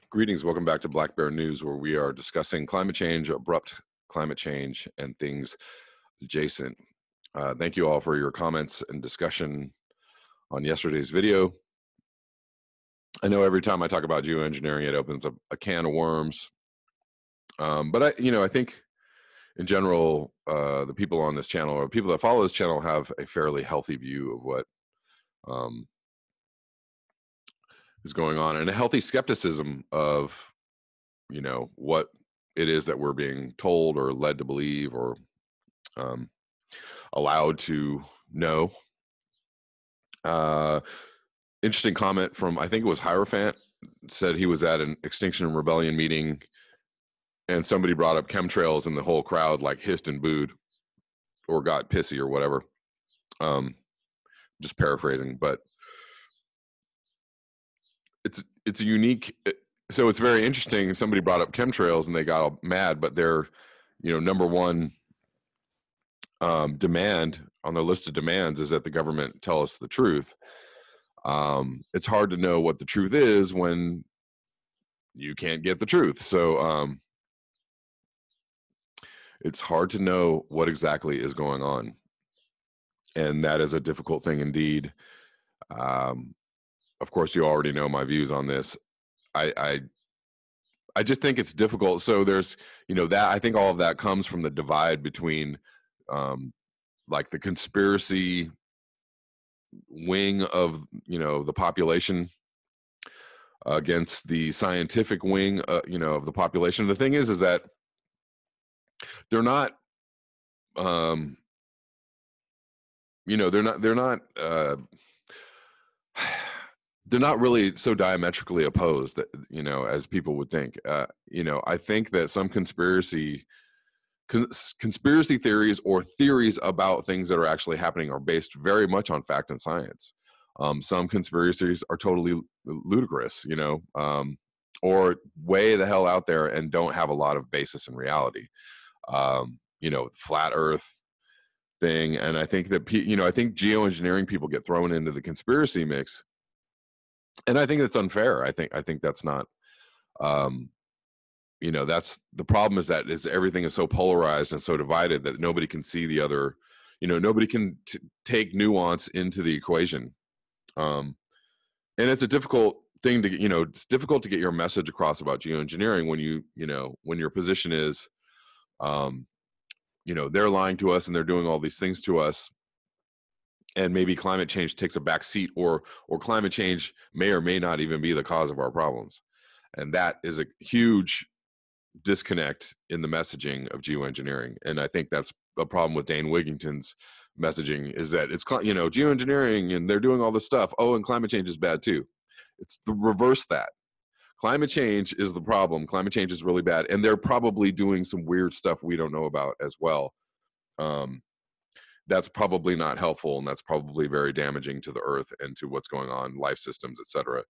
Greetings, welcome back to Black Bear News, where we are discussing climate change, abrupt climate change, and things adjacent. Thank you all for your comments and discussion on yesterday's video. I know every time I talk about geoengineering, it opens up a can of worms. But I think in general, the people on this channel or people that follow this channel have a fairly healthy view of what is going on, and a healthy skepticism of, what it is that we're being told or led to believe or allowed to know. Interesting comment from, I think it was Hierophant, said he was at an Extinction Rebellion meeting and somebody brought up chemtrails and the whole crowd like hissed and booed or got pissy or whatever. Just paraphrasing, but it's a unique, so it's very interesting. Somebody brought up chemtrails and they got all mad, but their number one demand on their list of demands is that the government tell us the truth. It's hard to know what the truth is when you can't get the truth. So it's hard to know what exactly is going on, and that is a difficult thing indeed. Of course, you already know my views on this. I just think it's difficult. So there's, that I think all of that comes from the divide between like the conspiracy wing of, the population against the scientific wing, of the population. The thing is that they're not, they're not really so diametrically opposed that, as people would think. I think that some conspiracy theories or theories about things that are actually happening are based very much on fact and science. Some conspiracies are totally ludicrous, or way the hell out there and don't have a lot of basis in reality. Flat Earth thing. And I think that, I think geoengineering people get thrown into the conspiracy mix. And I think that's unfair. I think that's not, that's the problem, is that everything is so polarized and so divided that nobody can see the other, nobody can take nuance into the equation. And it's a difficult thing to, it's difficult to get your message across about geoengineering when when your position is, they're lying to us and they're doing all these things to us. And maybe climate change takes a back seat, or climate change may or may not even be the cause of our problems. And that is a huge disconnect in the messaging of geoengineering. And I think that's a problem with Dane Wigington's messaging, is that it's, geoengineering and they're doing all this stuff. Oh, and climate change is bad too. It's the reverse that. Climate change is the problem. Climate change is really bad. And they're probably doing some weird stuff we don't know about as well. That's probably not helpful, and that's probably very damaging to the earth and to what's going on, life systems, etc.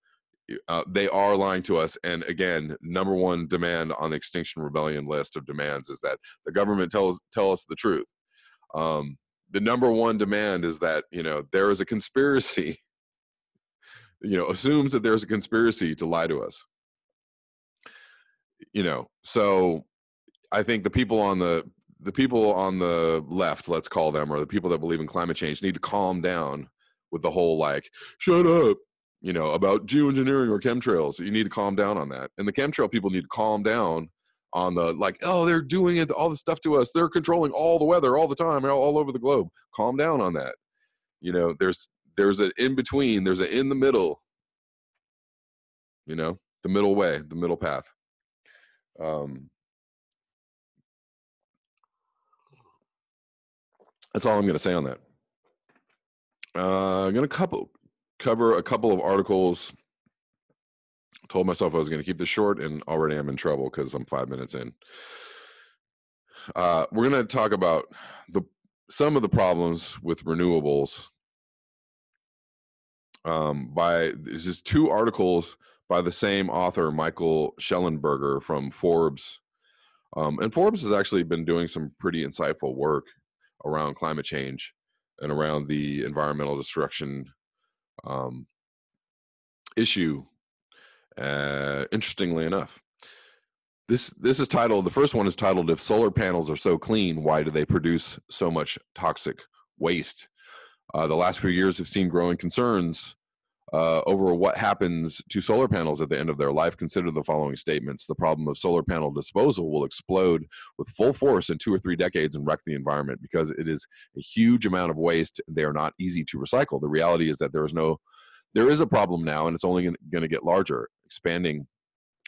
They are lying to us. And again, number one demand on the Extinction Rebellion list of demands is that the government tell us the truth. The number one demand is that, there is a conspiracy, assumes that there's a conspiracy to lie to us. So I think the people on the left, let's call them, or the people that believe in climate change, need to calm down with the whole like, shut up, about geoengineering or chemtrails. You need to calm down on that. And the chemtrail people need to calm down on the like, oh, they're doing all this stuff to us. They're controlling all the weather all the time, all over the globe. Calm down on that. There's an in between, there's an in the middle, the middle way, the middle path. That's all I'm going to say on that. I'm going to cover a couple of articles. Told myself I was going to keep this short, and already I'm in trouble because I'm 5 minutes in. We're going to talk about some of the problems with renewables. There's just two articles by the same author, Michael Schellenberger from Forbes. And Forbes has actually been doing some pretty insightful work around climate change. and around the environmental destruction issue. Interestingly enough, this is titled, the first one is titled, "If Solar Panels Are So Clean, Why Do They Produce So Much Toxic Waste?" The last few years have seen growing concerns over what happens to solar panels at the end of their life. Consider the following statements. The problem of solar panel disposal will explode with full force in 2 or 3 decades and wreck the environment because it is a huge amount of waste. They are not easy to recycle. The reality is that there is a problem now, and it's only going to get larger, expanding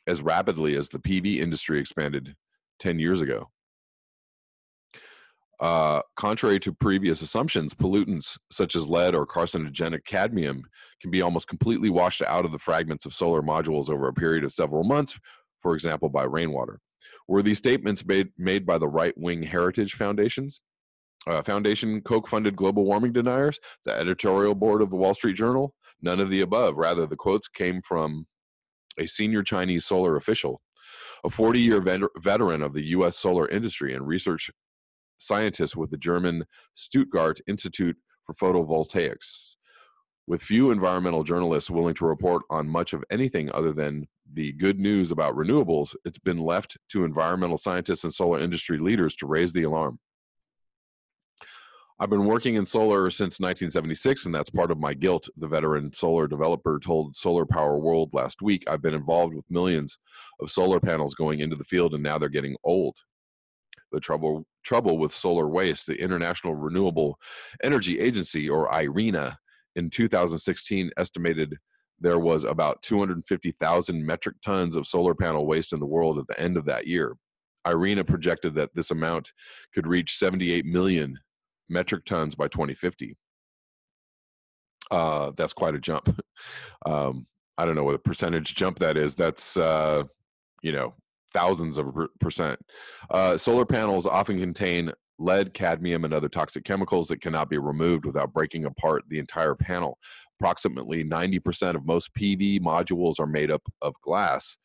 as rapidly as the PV industry expanded 10 years ago. Contrary to previous assumptions, pollutants such as lead or carcinogenic cadmium can be almost completely washed out of the fragments of solar modules over a period of several months, for example, by rainwater. Were these statements made by the right-wing heritage foundation, Koch-funded global warming deniers, the editorial board of the Wall Street Journal? None of the above. Rather, the quotes came from a senior Chinese solar official, a 40-year veteran of the U.S. solar industry and research scientist with the German Stuttgart Institute for Photovoltaics. With few environmental journalists willing to report on much of anything other than the good news about renewables, it's been left to environmental scientists and solar industry leaders to raise the alarm. I've been working in solar since 1976, and that's part of my guilt, the veteran solar developer told Solar Power World last week. I've been involved with millions of solar panels going into the field, and now they're getting old. The trouble with solar waste, the International Renewable Energy Agency, or IRENA, in 2016 estimated there was about 250,000 metric tons of solar panel waste in the world at the end of that year. IRENA projected that this amount could reach 78 million metric tons by 2050. That's quite a jump. I don't know what a percentage jump that is. That's, thousands of percent. Solar panels often contain lead, cadmium, and other toxic chemicals that cannot be removed without breaking apart the entire panel. Approximately 90% of most PV modules are made up of glass,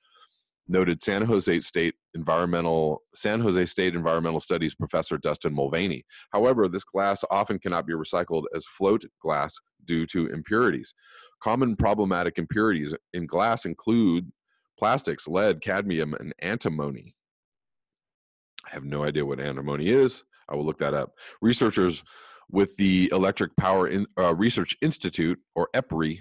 noted San Jose State Environmental Studies professor Dustin Mulvaney. However, this glass often cannot be recycled as float glass due to impurities. Common problematic impurities in glass include plastics, lead, cadmium, and antimony. I have no idea what antimony is. I will look that up. Researchers with the Electric Power Research Institute, or EPRI,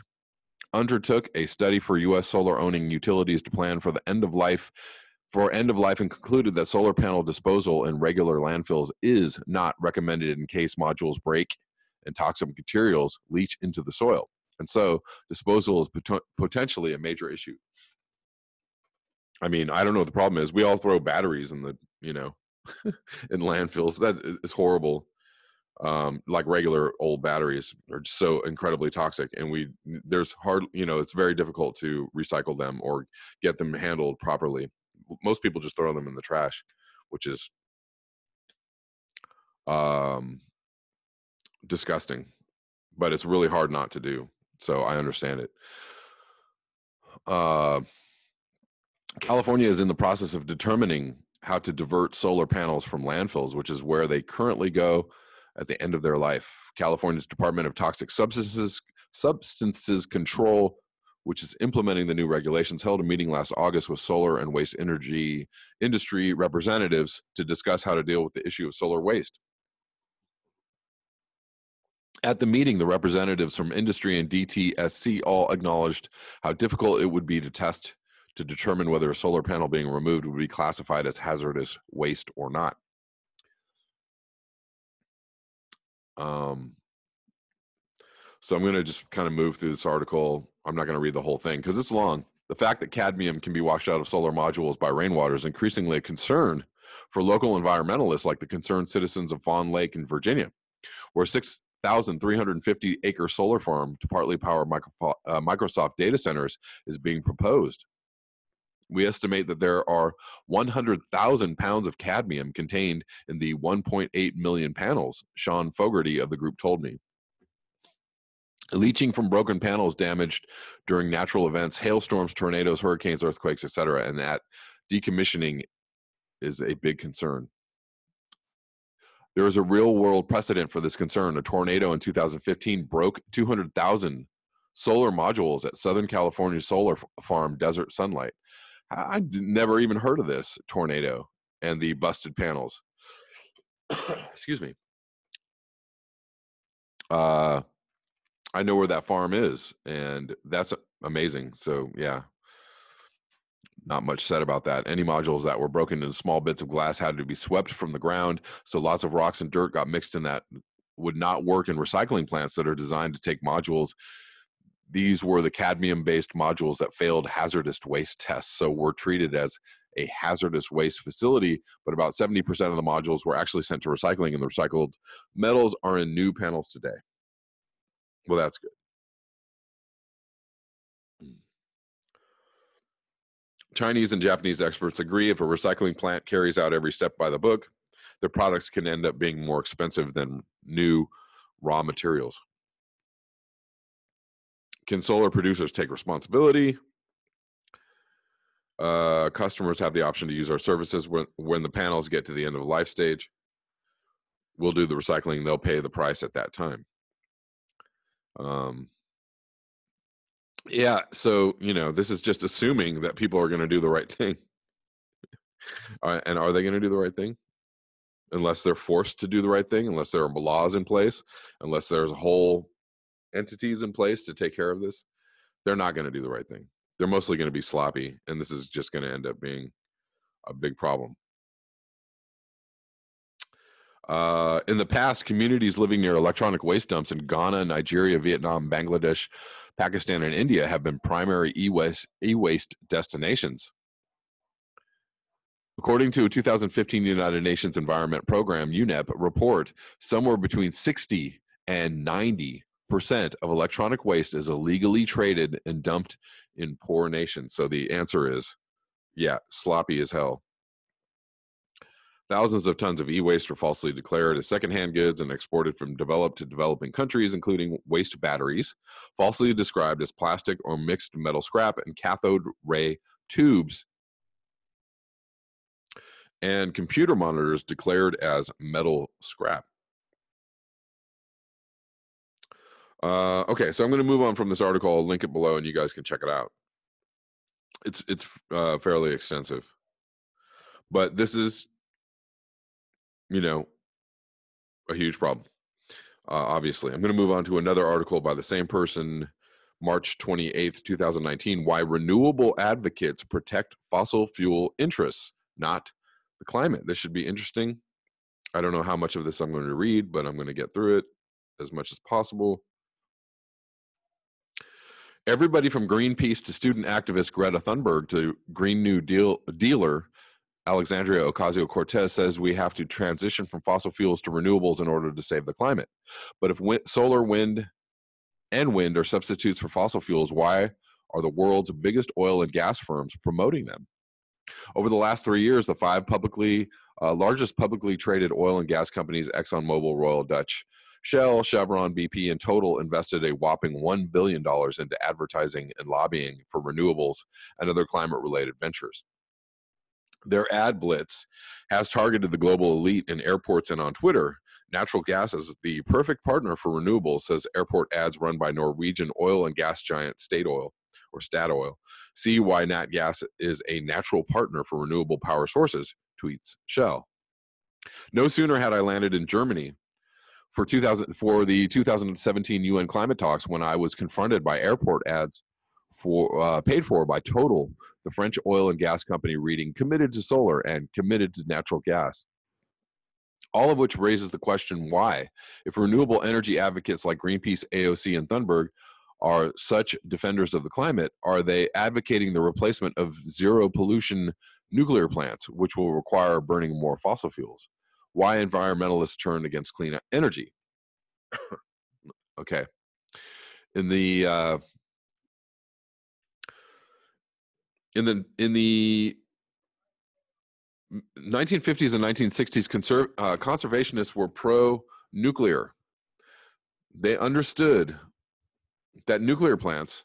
undertook a study for U.S. solar-owning utilities to plan for end of life and concluded that solar panel disposal in regular landfills is not recommended in case modules break and toxic materials leach into the soil. And so disposal is potentially a major issue. I mean, I don't know what the problem is. We all throw batteries in the, in landfills. That is horrible. Like regular old batteries are just so incredibly toxic, and it's very difficult to recycle them or get them handled properly. Most people just throw them in the trash, which is disgusting, but it's really hard not to do. So I understand it. California is in the process of determining how to divert solar panels from landfills, which is where they currently go at the end of their life. California's Department of Toxic Substances Control, which is implementing the new regulations, held a meeting last August with solar and waste energy industry representatives to discuss how to deal with the issue of solar waste. At the meeting, the representatives from industry and DTSC all acknowledged how difficult it would be to test to determine whether a solar panel being removed would be classified as hazardous waste or not. So I'm going to just kind of move through this article. I'm not going to read the whole thing because it's long. The fact that cadmium can be washed out of solar modules by rainwater is increasingly a concern for local environmentalists like the concerned citizens of Fawn Lake in Virginia, where 6,350-acre solar farm to partly power Microsoft data centers is being proposed. We estimate that there are 100,000 pounds of cadmium contained in the 1.8 million panels, Sean Fogarty of the group told me. Leaching from broken panels damaged during natural events, hailstorms, tornadoes, hurricanes, earthquakes, etc., and that decommissioning is a big concern. There is a real-world precedent for this concern. A tornado in 2015 broke 200,000 solar modules at Southern California solar farm Desert Sunlight. I'd never even heard of this tornado and the busted panels. Excuse me. I know where that farm is, and that's amazing. So yeah, not much said about that. Any modules that were broken into small bits of glass had to be swept from the ground. So lots of rocks and dirt got mixed in that would not work in recycling plants that are designed to take modules. These were the cadmium-based modules that failed hazardous waste tests, so were treated as a hazardous waste facility, but about 70% of the modules were actually sent to recycling, and the recycled metals are in new panels today. Well, that's good. Chinese and Japanese experts agree if a recycling plant carries out every step by the book, their products can end up being more expensive than new raw materials. Can solar producers take responsibility? Customers have the option to use our services when the panels get to the end of the life stage. We'll do the recycling. They'll pay the price at that time. Yeah, so, this is just assuming that people are going to do the right thing. And are they going to do the right thing? Unless they're forced to do the right thing, unless there are laws in place, unless there's whole entities in place to take care of this, they're not going to do the right thing. They're mostly going to be sloppy, and this is just going to end up being a big problem. In the past, communities living near electronic waste dumps in Ghana, Nigeria, Vietnam, Bangladesh, Pakistan, and India have been primary e-waste destinations. According to a 2015 United Nations Environment Program, UNEP, report, somewhere between 60 and 90% of electronic waste is illegally traded and dumped in poor nations. So the answer is, yeah, sloppy as hell. Thousands of tons of e-waste are falsely declared as secondhand goods and exported from developed to developing countries, including waste batteries, falsely described as plastic or mixed metal scrap, and cathode ray tubes, and computer monitors declared as metal scrap. Okay, so I'm going to move on from this article. I'll link it below, and you guys can check it out. It's fairly extensive, but this is, a huge problem. Obviously, I'm going to move on to another article by the same person, March 28th, 2019. Why renewable advocates protect fossil fuel interests, not the climate. This should be interesting. I don't know how much of this I'm going to read, but I'm going to get through it as much as possible. Everybody from Greenpeace to student activist Greta Thunberg to Green New Deal dealer Alexandria Ocasio-Cortez says we have to transition from fossil fuels to renewables in order to save the climate. But if solar, wind are substitutes for fossil fuels, why are the world's biggest oil and gas firms promoting them? Over the last 3 years, the five largest publicly traded oil and gas companies, ExxonMobil, Royal Dutch Shell, Chevron, BP, in total invested a whopping $1 billion into advertising and lobbying for renewables and other climate-related ventures. Their ad blitz has targeted the global elite in airports and on Twitter. Natural gas is the perfect partner for renewables, says airport ads run by Norwegian oil and gas giant Statoil. See why nat gas is a natural partner for renewable power sources, tweets Shell. No sooner had I landed in Germany for the 2017 UN climate talks when I was confronted by airport ads paid for by Total, the French oil and gas company, reading committed to solar and committed to natural gas. All of which raises the question why, if renewable energy advocates like Greenpeace, AOC, and Thunberg are such defenders of the climate, are they advocating the replacement of zero pollution nuclear plants, which will require burning more fossil fuels? Why environmentalists turn against clean energy? Okay. In the 1950s and 1960s, conservationists were pro-nuclear. They understood that nuclear plants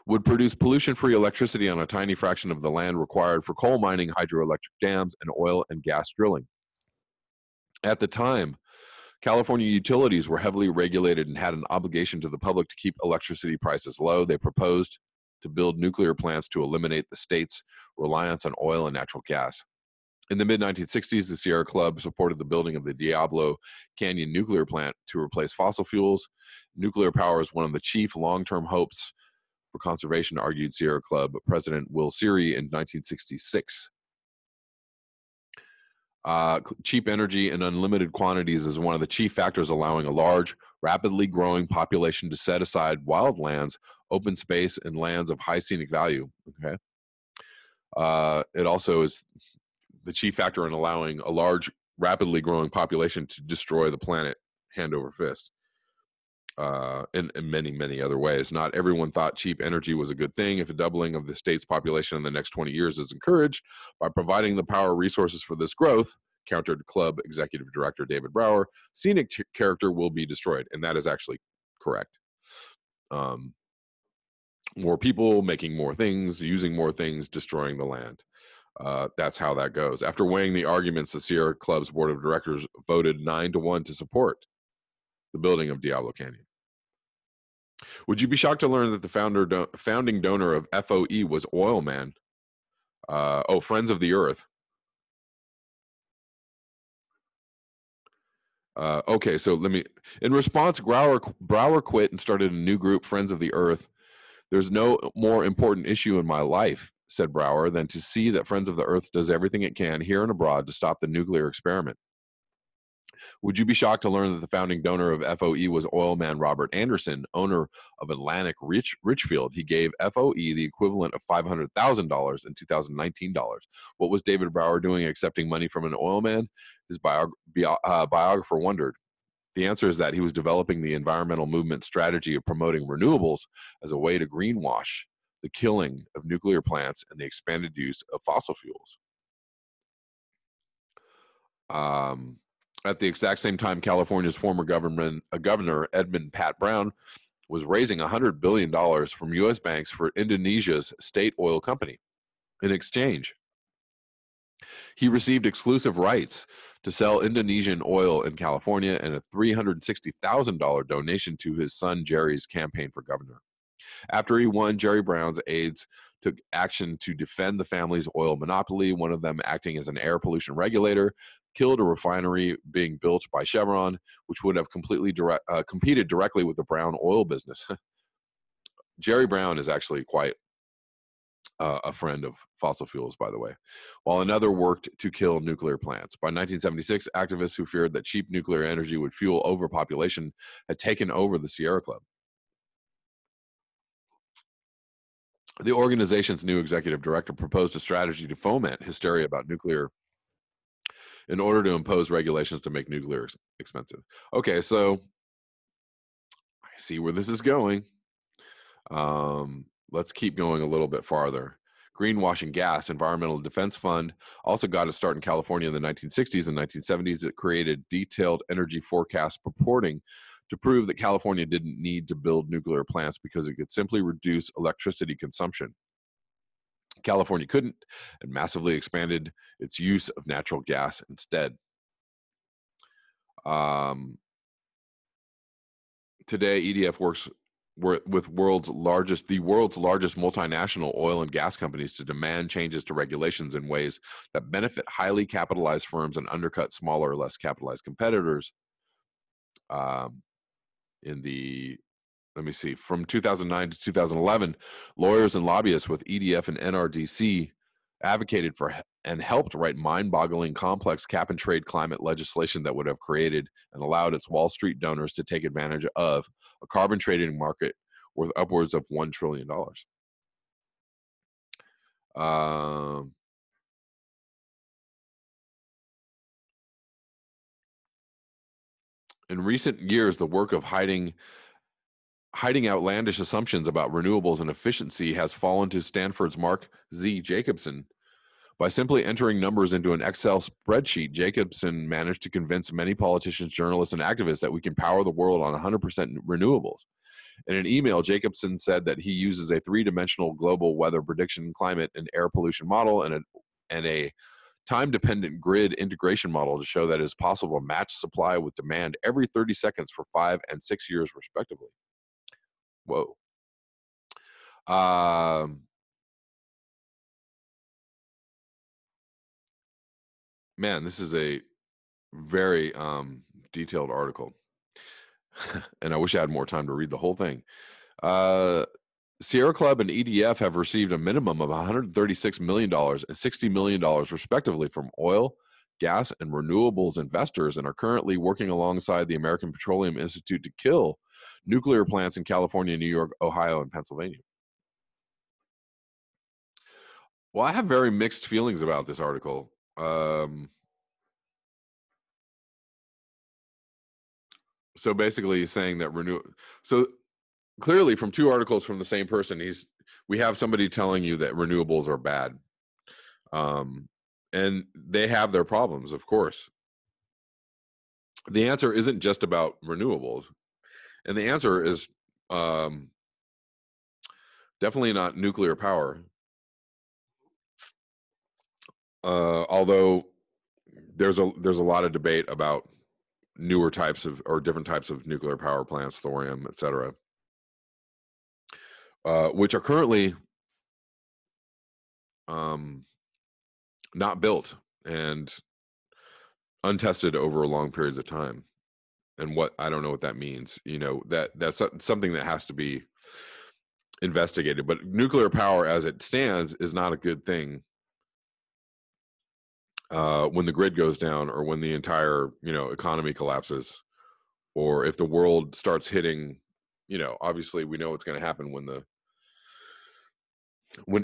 would produce pollution-free electricity on a tiny fraction of the land required for coal mining, hydroelectric dams, and oil and gas drilling. At the time, California utilities were heavily regulated and had an obligation to the public to keep electricity prices low. They proposed to build nuclear plants to eliminate the state's reliance on oil and natural gas. In the mid-1960s, the Sierra Club supported the building of the Diablo Canyon nuclear plant to replace fossil fuels. Nuclear power is one of the chief long-term hopes for conservation, argued Sierra Club President Will Seary in 1966. Cheap energy in unlimited quantities is one of the chief factors allowing a large, rapidly growing population to set aside wild lands, open space, and lands of high scenic value. Okay. It also is the chief factor in allowing a large, rapidly growing population to destroy the planet hand over fist. In many, many other ways. Not everyone thought cheap energy was a good thing. If a doubling of the state's population in the next 20 years is encouraged by providing the power resources for this growth, countered club executive director David Brower, scenic character will be destroyed. And that is actually correct. More people making more things, using more things, destroying the land. That's how that goes. After weighing the arguments, the Sierra Club's board of directors voted 9-1 to support the building of Diablo Canyon. Would you be shocked to learn that the founding donor of FOE was Oil Man? Friends of the Earth. Okay, so in response, Brower quit and started a new group, Friends of the Earth. There's no more important issue in my life, said Brower, than to see that Friends of the Earth does everything it can here and abroad to stop the nuclear experiment. Would you be shocked to learn that the founding donor of FOE was oil man Robert Anderson, owner of Atlantic Richfield? He gave FOE the equivalent of $500,000 in 2019 dollars. What was David Brower doing accepting money from an oil man? His biographer wondered. The answer is that he was developing the environmental movement strategy of promoting renewables as a way to greenwash the killing of nuclear plants and the expanded use of fossil fuels. At the exact same time, California's former governor, Edmund Pat Brown, was raising $100 billion from U.S. banks for Indonesia's state oil company. In exchange, he received exclusive rights to sell Indonesian oil in California and a $360,000 donation to his son Jerry's campaign for governor. After he won, Jerry Brown's aides took action to defend the family's oil monopoly, one of them acting as an air pollution regulator, killed a refinery being built by Chevron, which would have completely competed directly with the Brown oil business. Jerry Brown is actually quite a friend of fossil fuels, by the way, while another worked to kill nuclear plants. By 1976, activists who feared that cheap nuclear energy would fuel overpopulation had taken over the Sierra Club. The organization's new executive director proposed a strategy to foment hysteria about nuclear in order to impose regulations to make nuclear expensive. Okay, so I see where this is going. Let's keep going a little bit farther. Greenwashing gas, Environmental Defense Fund, also got its start in California in the 1960s and 1970s. It created detailed energy forecasts purporting to prove that California didn't need to build nuclear plants because it could simply reduce electricity consumption. California couldn't, and massively expanded its use of natural gas instead. Today, EDF works with the world's largest multinational oil and gas companies to demand changes to regulations in ways that benefit highly capitalized firms and undercut smaller, less capitalized competitors. From 2009 to 2011, lawyers and lobbyists with EDF and NRDC advocated for and helped write mind-boggling complex cap-and-trade climate legislation that would have created and allowed its Wall Street donors to take advantage of a carbon trading market worth upwards of $1 trillion. In recent years, the work of hiding outlandish assumptions about renewables and efficiency has fallen to Stanford's Mark Z. Jacobson. By simply entering numbers into an Excel spreadsheet, Jacobson managed to convince many politicians, journalists, and activists that we can power the world on 100% renewables. In an email, Jacobson said that he uses a three-dimensional global weather prediction, climate, and air pollution model and a time-dependent grid integration model to show that it is possible to match supply with demand every 30 seconds for 5 and 6 years, respectively. Whoa. Man, this is a very detailed article. And I wish I had more time to read the whole thing. Sierra Club and EDF have received a minimum of $136 million and $60 million, respectively, from oil, gas, and renewables investors, and are currently working alongside the American Petroleum Institute to kill nuclear plants in California, New York, Ohio, and Pennsylvania. Well, I have very mixed feelings about this article. So basically saying that so clearly from two articles from the same person, we have somebody telling you that renewables are bad. And they have their problems, of course. The answer isn't just about renewables. And the answer is definitely not nuclear power. Although there's a lot of debate about newer types of or different types of nuclear power plants, thorium, et cetera, which are currently not built and untested over long periods of time. And I don't know what that means. That's something that has to be investigated. But nuclear power as it stands is not a good thing when the grid goes down, or when the entire economy collapses, or if the world starts hitting, obviously we know what's going to happen when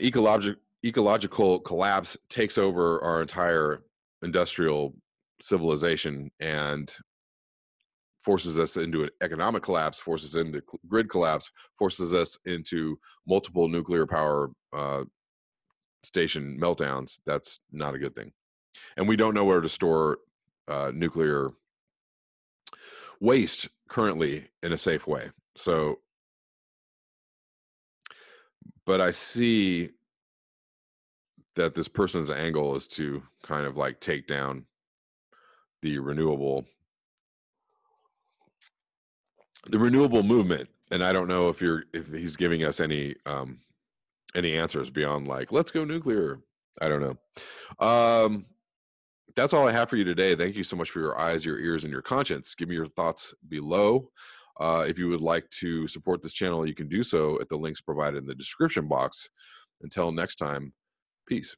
ecological collapse takes over our entire industrial civilization and forces us into an economic collapse, forces into grid collapse, forces us into multiple nuclear power station meltdowns. That's not a good thing. And we don't know where to store nuclear waste currently in a safe way. So, but I see that this person's angle is to kind of like take down the renewable movement. And I don't know if he's giving us any answers beyond like, let's go nuclear. I don't know. That's all I have for you today. Thank you so much for your eyes, your ears, and your conscience. Give me your thoughts below. If you would like to support this channel, you can do so at the links provided in the description box. Until next time, peace.